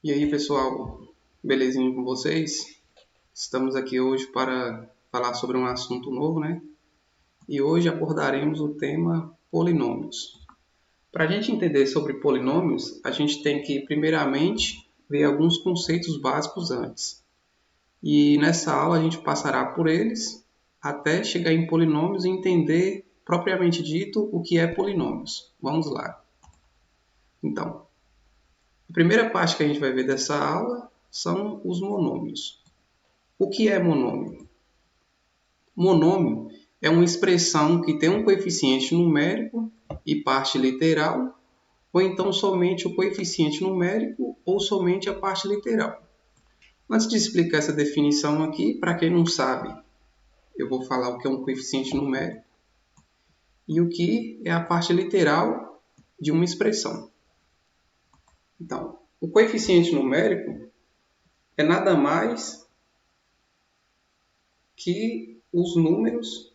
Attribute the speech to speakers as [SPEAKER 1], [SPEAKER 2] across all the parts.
[SPEAKER 1] E aí, pessoal, belezinha com vocês? Estamos aqui hoje para falar sobre um assunto novo, né? E hoje abordaremos o tema polinômios. Para a gente entender sobre polinômios, a gente tem que, primeiramente, ver alguns conceitos básicos antes. E nessa aula a gente passará por eles até chegar em polinômios e entender, propriamente dito, o que é polinômios. Vamos lá. Então, a primeira parte que a gente vai ver dessa aula são os monômios. O que é monômio? Monômio é uma expressão que tem um coeficiente numérico e parte literal, ou então somente o coeficiente numérico ou somente a parte literal. Antes de explicar essa definição aqui, para quem não sabe, eu vou falar o que é um coeficiente numérico e o que é a parte literal de uma expressão. Então, o coeficiente numérico é nada mais que os números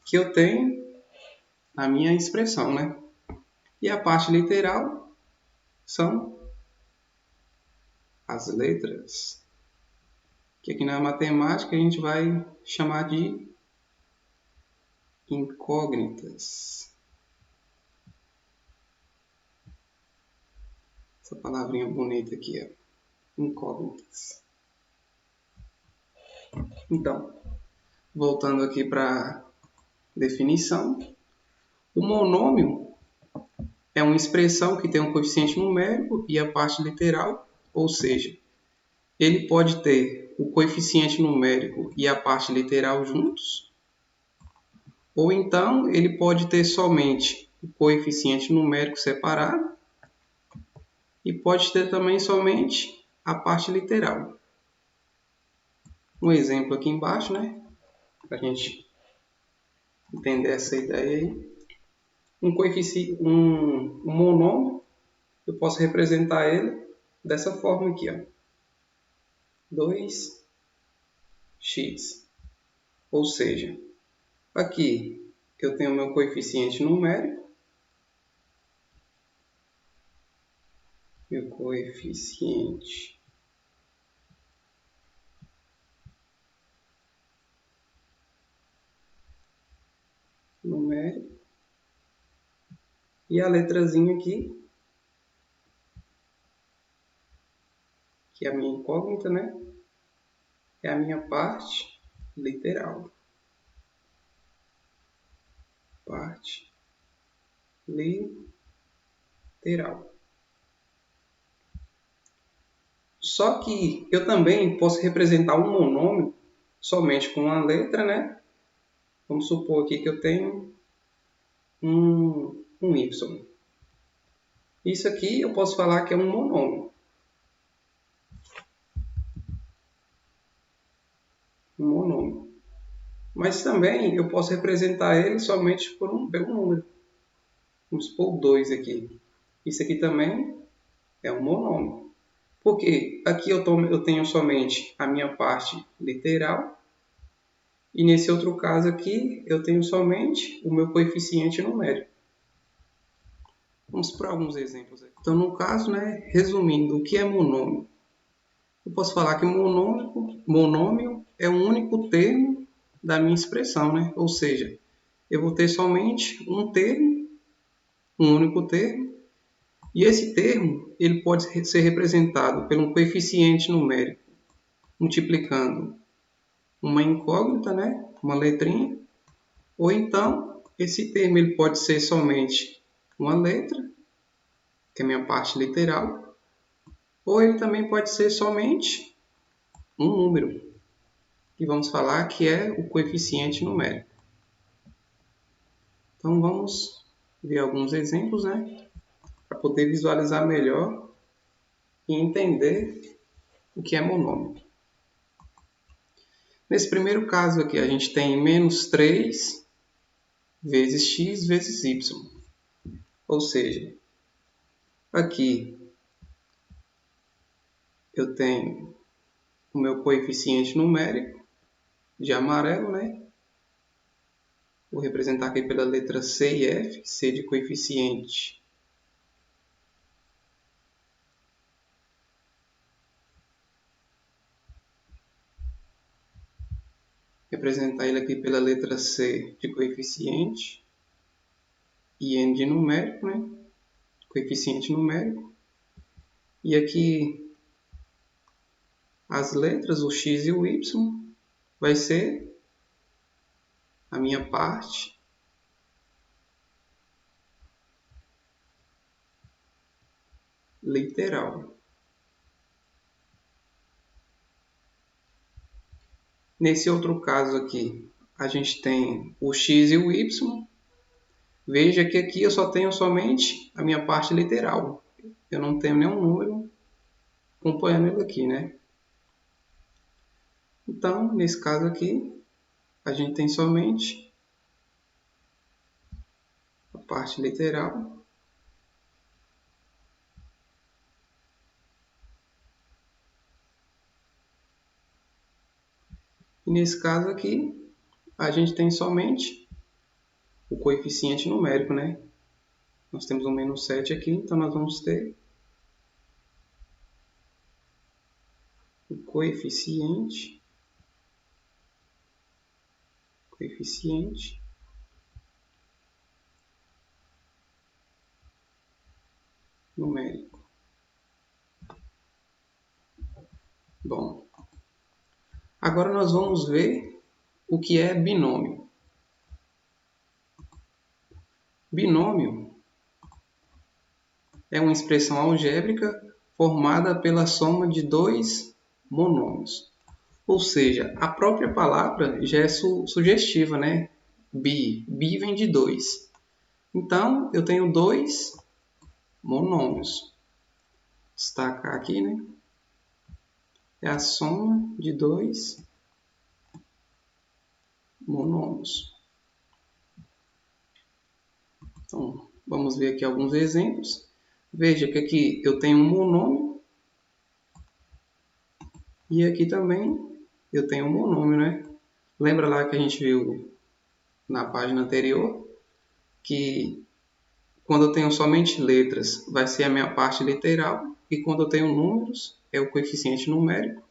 [SPEAKER 1] que eu tenho na minha expressão, né? E a parte literal são as letras, que aqui na matemática a gente vai chamar de incógnitas. Essa palavrinha bonita aqui, ó. Incógnitas. Então, voltando aqui para a definição, o monômio é uma expressão que tem um coeficiente numérico e a parte literal, ou seja, ele pode ter o coeficiente numérico e a parte literal juntos, ou então ele pode ter somente o coeficiente numérico separado e pode ter também somente a parte literal. Um exemplo aqui embaixo, né? Para a gente entender essa ideia aí. Um monômio, eu posso representar ele dessa forma aqui, ó. 2x. Ou seja, aqui eu tenho o meu coeficiente numérico, meu coeficiente numérico e a letrazinha aqui, que é a minha incógnita, né? É a minha parte literal. Parte literal. Só que eu também posso representar um monômio somente com uma letra, né? Vamos supor aqui que eu tenho um y. Isso aqui eu posso falar que é um monômio. Um monômio. Mas também eu posso representar ele somente pelo número. Vamos supor 2 aqui. Isso aqui também é um monômio. Porque aqui eu tenho somente a minha parte literal. E nesse outro caso aqui, eu tenho somente o meu coeficiente numérico. Vamos para alguns exemplos aqui. Então, no caso, né, resumindo, o que é monômio? Eu posso falar que monômio é um único termo da minha expressão, né? Ou seja, eu vou ter somente um termo, um único termo, e esse termo ele pode ser representado por um coeficiente numérico, multiplicando uma incógnita, né? Uma letrinha, ou então esse termo ele pode ser somente uma letra, que é a minha parte literal, ou ele também pode ser somente um número, que vamos falar que é o coeficiente numérico. Então vamos ver alguns exemplos, né, para poder visualizar melhor e entender o que é monômio. Nesse primeiro caso aqui, a gente tem menos 3 vezes x vezes y. Ou seja, aqui eu tenho o meu coeficiente numérico de amarelo, né? Vou representar aqui pela letra C e F, C de coeficiente representar ele aqui pela letra C de coeficiente e N de numérico, né? Coeficiente numérico. E aqui as letras, o X e o Y, vai ser a minha parte literal. Nesse outro caso aqui, a gente tem o X e o Y. Veja que aqui eu só tenho somente a minha parte literal. Eu não tenho nenhum número acompanhando ele aqui, né? Então, nesse caso aqui, a gente tem somente a parte literal. E nesse caso aqui, a gente tem somente o coeficiente numérico, né? Nós temos um menos 7 aqui, então nós vamos ter o coeficiente numérico. Bom, agora nós vamos ver o que é binômio. Binômio é uma expressão algébrica formada pela soma de dois monômios. Ou seja, a própria palavra já é sugestiva, né? Bi vem de 2. Então, eu tenho dois monômios. Destacar aqui, né? É a soma de dois monômios. Então, vamos ver aqui alguns exemplos. Veja que aqui eu tenho um monômio e aqui também eu tenho um monômio, né? Lembra lá que a gente viu na página anterior que quando eu tenho somente letras vai ser a minha parte literal e quando eu tenho números é o coeficiente numérico.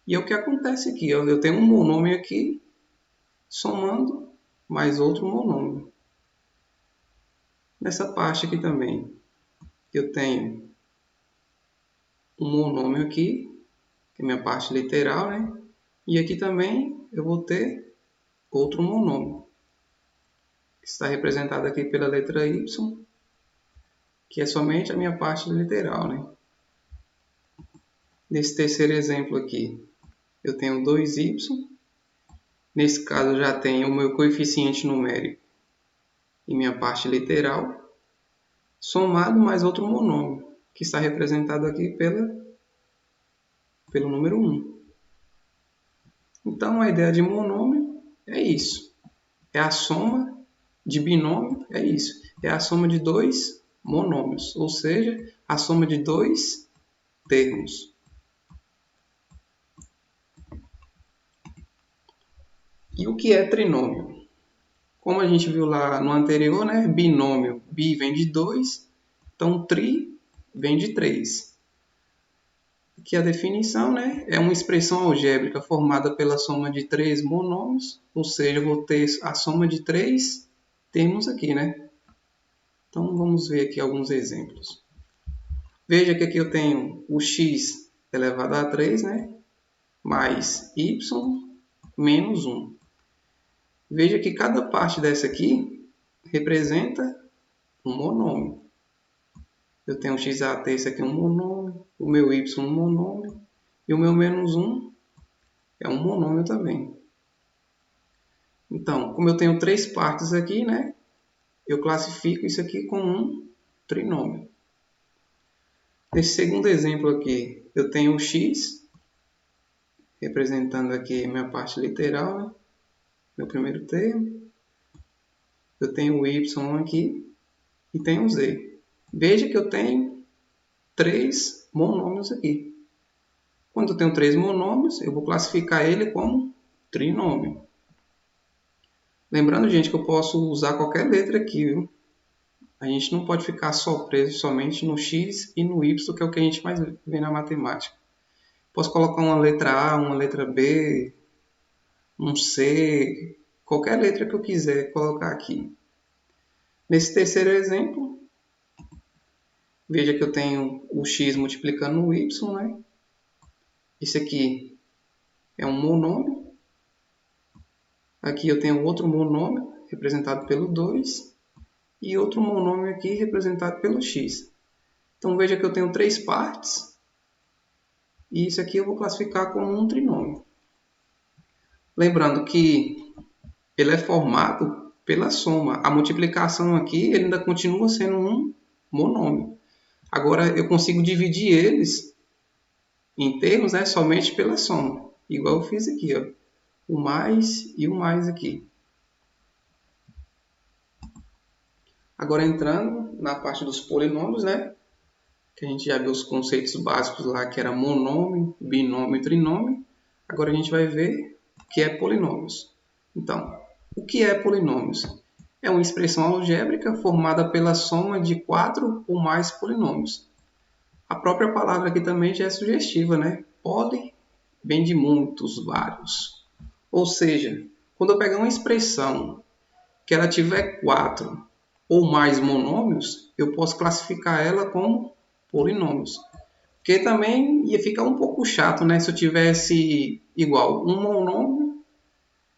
[SPEAKER 1] E é o que acontece aqui, eu tenho um monômio aqui somando mais outro monômio. Nessa parte aqui também eu tenho um monômio aqui, que é a minha parte literal, né? E aqui também eu vou ter outro monômio, que está representado aqui pela letra Y, que é somente a minha parte literal, né? Nesse terceiro exemplo aqui, eu tenho 2y. Nesse caso, já tenho o meu coeficiente numérico e minha parte literal, somado mais outro monômio, que está representado aqui pelo número 1. Então, a ideia de monômio é isso. É a soma de binômio, é isso. É a soma de dois monômios, ou seja, a soma de dois termos. E o que é trinômio? Como a gente viu lá no anterior, né? Binômio, bi vem de 2, então tri vem de 3. Aqui a definição, né? É uma expressão algébrica formada pela soma de três monômios, ou seja, eu vou ter a soma de três termos aqui, né? Então vamos ver aqui alguns exemplos. Veja que aqui eu tenho o x elevado a 3, né? Mais y menos 1. Veja que cada parte dessa aqui representa um monômio. Eu tenho o xat, esse aqui é um monômio, o meu y um monômio, e o meu menos 1 é um monômio também. Então, como eu tenho três partes aqui, né? Eu classifico isso aqui como um trinômio. Nesse segundo exemplo aqui, eu tenho o x, representando aqui minha parte literal, né? Meu primeiro termo. Eu tenho o y aqui e tenho o z. Veja que eu tenho três monômios aqui. Quando eu tenho três monômios, eu vou classificar ele como trinômio. Lembrando, gente, que eu posso usar qualquer letra aqui, viu? A gente não pode ficar só preso somente no x e no y, que é o que a gente mais vê na matemática. Posso colocar uma letra A, uma letra B, um C, qualquer letra que eu quiser colocar aqui. Nesse terceiro exemplo, veja que eu tenho o x multiplicando o y, né? Isso aqui é um monômio. Aqui eu tenho outro monômio, representado pelo 2, e outro monômio aqui, representado pelo x. Então, veja que eu tenho 3 partes, e isso aqui eu vou classificar como um trinômio. Lembrando que ele é formado pela soma. A multiplicação aqui ele ainda continua sendo um monômio. Agora, eu consigo dividir eles em termos, né, somente pela soma. Igual eu fiz aqui, ó, o mais e o mais aqui. Agora, entrando na parte dos polinômios, né, que a gente já viu os conceitos básicos lá, que era monômio, binômio e trinômio. Agora a gente vai ver o que é polinômios. Então, o que é polinômios? É uma expressão algébrica formada pela soma de 4 ou mais polinômios. A própria palavra aqui também já é sugestiva, né? Poli vem de muitos, vários. Ou seja, quando eu pegar uma expressão que ela tiver 4 ou mais monômios, eu posso classificar ela como polinômios. Porque também ia ficar um pouco chato, né? Se eu tivesse igual um monômio,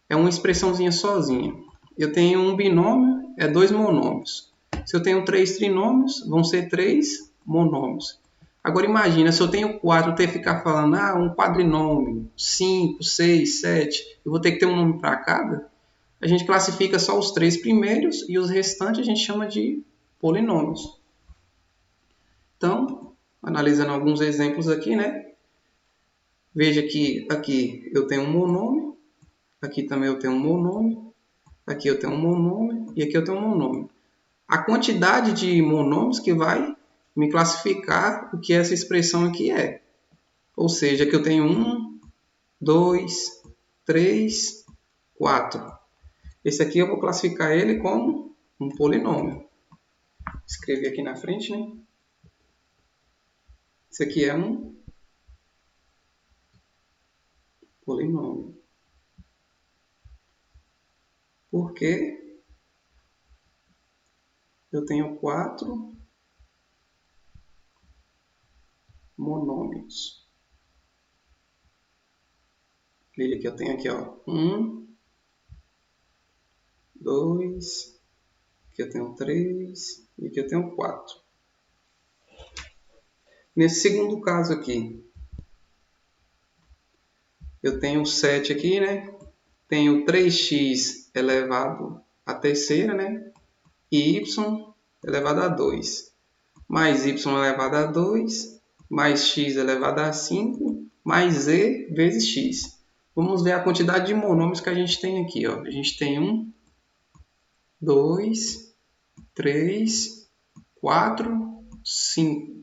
[SPEAKER 1] é uma expressãozinha sozinha. Eu tenho um binômio, é 2 monômios. Se eu tenho 3 trinômios, vão ser 3 monômios. Agora imagina, se eu tenho 4, eu ter que ficar falando, um quadrinômio, 5, 6, 7, eu vou ter que ter um nome para cada. A gente classifica só os 3 primeiros e os restantes a gente chama de polinômios. Então, analisando alguns exemplos aqui, né? Veja que aqui eu tenho um monômio, aqui também eu tenho um monômio, aqui eu tenho um monômio e aqui eu tenho um monômio. A quantidade de monômios que vai me classificar o que essa expressão aqui é. Ou seja, que eu tenho 1, 2, 3, 4. Esse aqui eu vou classificar ele como um polinômio. Escrevi aqui na frente, né? Esse aqui é um polinômio. Porque eu tenho 4 monômios. Veja que eu tenho aqui, ó, 1, 2, aqui eu tenho 3 e aqui eu tenho 4. Nesse segundo caso aqui, eu tenho 7 aqui, né? Tenho 3x elevado à terceira, né? E y elevado a 2. Mais y elevado a 2, mais x elevado a 5, mais z vezes x. Vamos ver a quantidade de monômios que a gente tem aqui, ó. A gente tem 1, 2, 3, 4, 5.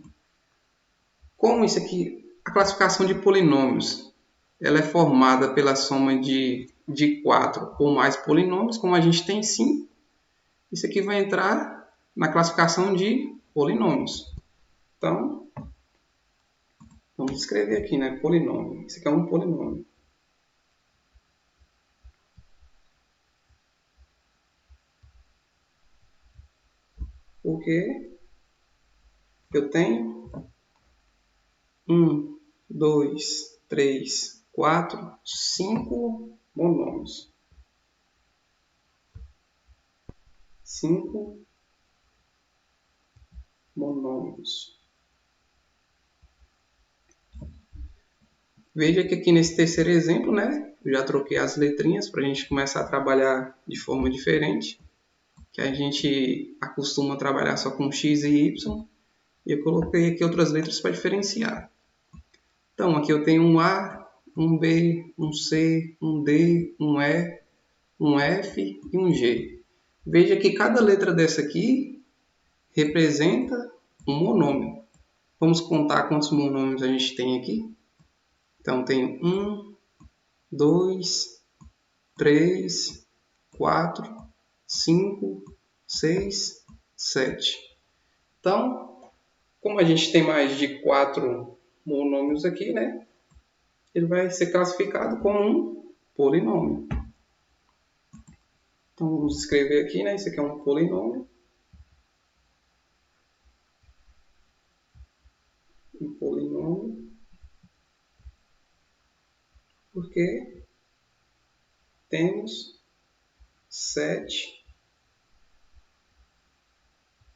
[SPEAKER 1] Como isso aqui, a classificação de polinômios, ela é formada pela soma de 4 ou mais polinômios, como a gente tem 5, isso aqui vai entrar na classificação de polinômios. Então, vamos escrever aqui, né? Polinômio. Isso aqui é um polinômio. Porque eu tenho 1, 2, 3, 4, 5 monômios. 5 monômios. Veja que aqui nesse terceiro exemplo, né, eu já troquei as letrinhas para a gente começar a trabalhar de forma diferente, que a gente acostuma trabalhar só com x e y, e eu coloquei aqui outras letras para diferenciar. Então, aqui eu tenho um A, um B, um C, um D, um E, um F e um G. Veja que cada letra dessa aqui representa um monômio. Vamos contar quantos monômios a gente tem aqui? Então, tem 1, 2, 3, 4, 5, 6, 7. Então, como a gente tem mais de 4 monômios aqui, né? Ele vai ser classificado como um polinômio. Então, vamos escrever aqui, né? Isso aqui é um polinômio. Um polinômio. Porque temos 7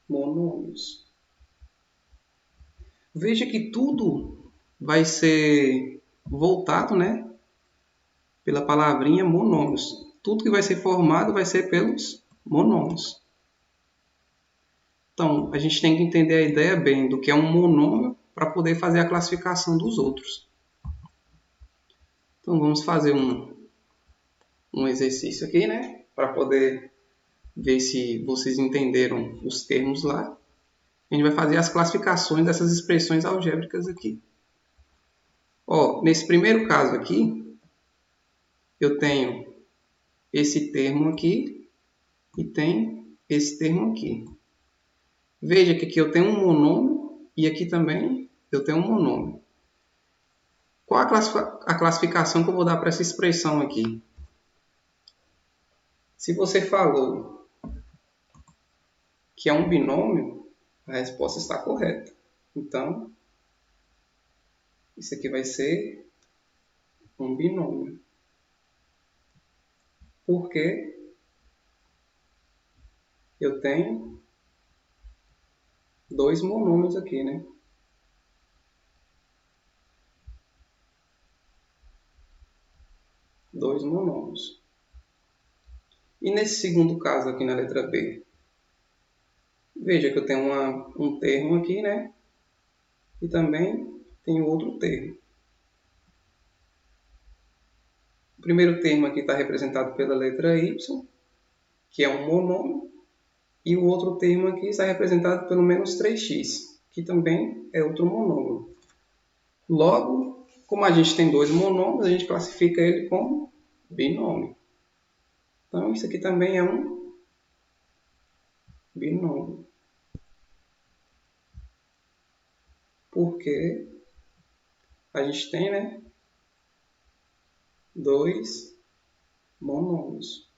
[SPEAKER 1] monômios. Veja que tudo vai ser voltado, né, pela palavrinha monômios. Tudo que vai ser formado vai ser pelos monômios. Então, a gente tem que entender a ideia bem do que é um monômio para poder fazer a classificação dos outros. Então, vamos fazer um exercício aqui, né, para poder ver se vocês entenderam os termos lá. A gente vai fazer as classificações dessas expressões algébricas aqui. Ó, nesse primeiro caso aqui, eu tenho esse termo aqui e tenho esse termo aqui. Veja que aqui eu tenho um monômio e aqui também eu tenho um monômio. Qual a classificação que eu vou dar para essa expressão aqui? Se você falou que é um binômio, a resposta está correta. Então, isso aqui vai ser um binômio. Porque eu tenho 2 monômios aqui, né? Dois monômios. E nesse segundo caso aqui na letra B, veja que eu tenho um termo aqui, né? E também tenho outro termo. O primeiro termo aqui está representado pela letra Y, que é um monômio. E o outro termo aqui está representado pelo menos 3x, que também é outro monômio. Logo, como a gente tem 2 monômios, a gente classifica ele como binômio. Então, isso aqui também é um binômio. Porque a gente tem, né, 2 monômios.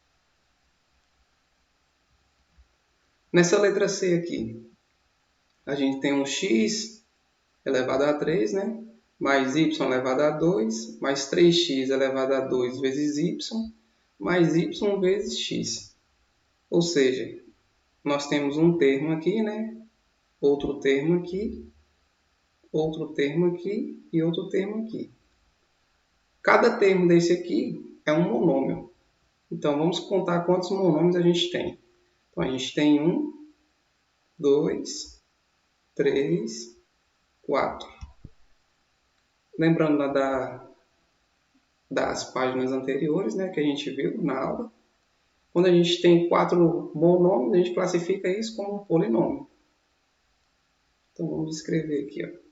[SPEAKER 1] Nessa letra C aqui, a gente tem um x elevado a 3, né? Mais y elevado a 2, mais 3x elevado a 2 vezes y, mais y vezes x. Ou seja, nós temos um termo aqui, né? Outro termo aqui, outro termo aqui e outro termo aqui. Cada termo desse aqui é um monômio. Então, vamos contar quantos monômios a gente tem. Então, a gente tem 1, 2, 3, 4. Lembrando lá das páginas anteriores, né, que a gente viu na aula, quando a gente tem 4 monômios, a gente classifica isso como um polinômio. Então, vamos escrever aqui, ó.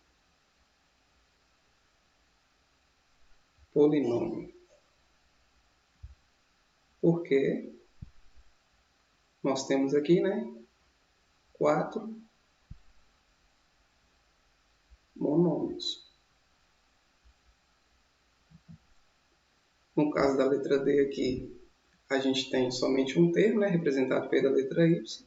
[SPEAKER 1] Polinômio. Porque nós temos aqui, né, 4 monômios. No caso da letra D aqui, a gente tem somente um termo, né, representado pela letra Y.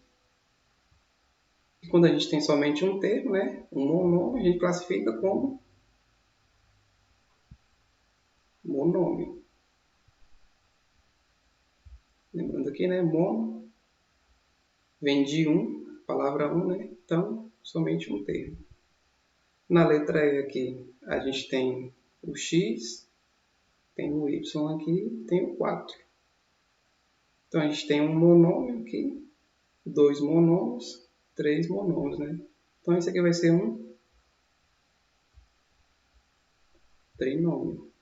[SPEAKER 1] E quando a gente tem somente um termo, né, um monômio, a gente classifica como monômio. Lembrando aqui, né, mono vem de um, palavra um, né, então somente um termo. Na letra E aqui, a gente tem o x, tem o y aqui, tem o 4. Então, a gente tem um monômio aqui, 2 monômios, 3 monômios, né? Então, esse aqui vai ser um trinômio.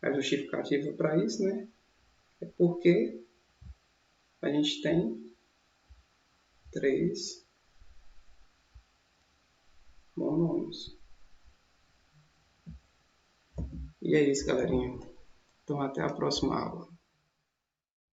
[SPEAKER 1] A justificativa para isso, né, é porque a gente tem 3 monômios. E é isso, galerinha. Então, até a próxima aula.